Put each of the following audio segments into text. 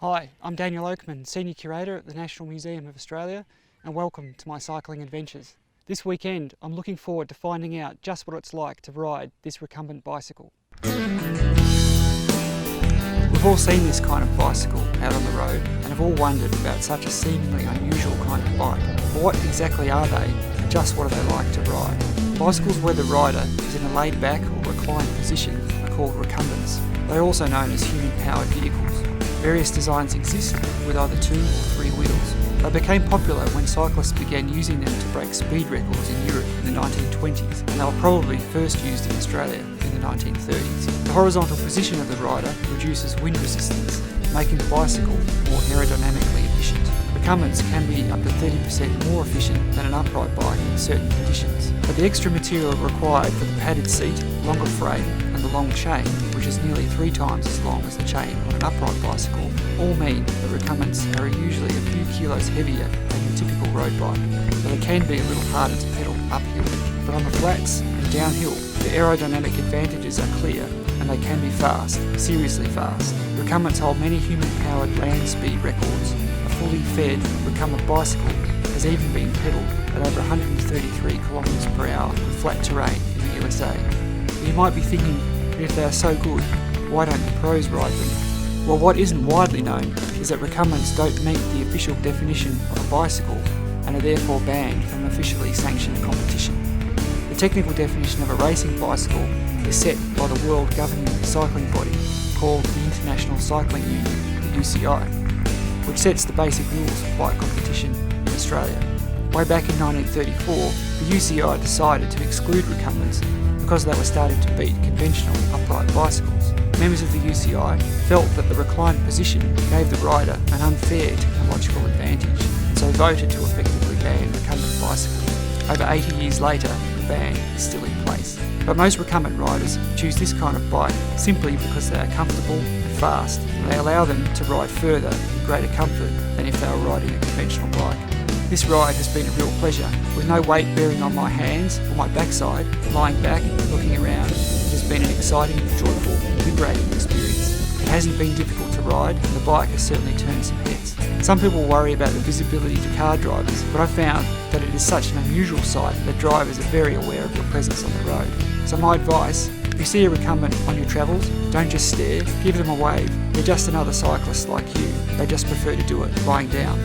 Hi, I'm Daniel Oakman, Senior Curator at the National Museum of Australia, and welcome to my cycling adventures. This weekend, I'm looking forward to finding out just what it's like to ride this recumbent bicycle. We've all seen this kind of bicycle out on the road and have all wondered about such a seemingly unusual kind of bike. But what exactly are they, and just what are they like to ride? Bicycles where the rider is in a laid-back or reclined position are called recumbents. They are also known as human-powered vehicles. Various designs exist with either 2 or 3 wheels. They became popular when cyclists began using them to break speed records in Europe in the 1920s, and they were probably first used in Australia in the 1930s. The horizontal position of the rider reduces wind resistance, making the bicycle more aerodynamically efficient. Recumbents can be up to 30% more efficient than an upright bike in certain conditions, but the extra material required for the padded seat, longer frame and the long chain, which is nearly 3 times as long as the chain on an upright bicycle, all mean that recumbents are usually a few kilos heavier than your typical road bike, so they can be a little harder to pedal uphill. But on the flats and downhill, the aerodynamic advantages are clear and they can be fast, seriously fast. Recumbents hold many human-powered land speed records. A fully fed recumbent bicycle has even been pedalled at over 133 kilometers per hour on flat terrain in the USA. But you might be thinking, if they are so good, why don't the pros ride them? Well, what isn't widely known is that recumbents don't meet the official definition of a bicycle and are therefore banned from officially sanctioned competition. The technical definition of a racing bicycle is set by the world governing cycling body called the International Cycling Union, the UCI, which sets the basic rules of bike competition in Australia. Way back in 1934, the UCI decided to exclude recumbents because they were starting to beat conventional upright bicycles. Members of the UCI felt that the reclined position gave the rider an unfair technological advantage, and so voted to effectively ban recumbent bicycles. Over 80 years later, the ban is still in place. But most recumbent riders choose this kind of bike simply because they are comfortable and fast, and they allow them to ride further in greater comfort than if they were riding a conventional bike. This ride has been a real pleasure, with no weight bearing on my hands or my backside. Lying back and looking around, it has been an exciting, joyful, liberating experience. It hasn't been difficult to ride, and the bike has certainly turned some heads. Some people worry about the visibility to car drivers, but I've found that it is such an unusual sight that drivers are very aware of your presence on the road. So my advice, if you see a recumbent on your travels, don't just stare, give them a wave. They're just another cyclist like you. They just prefer to do it lying down.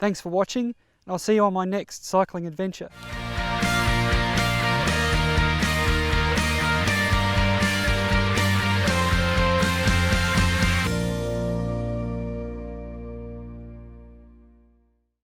Thanks for watching, and I'll see you on my next cycling adventure.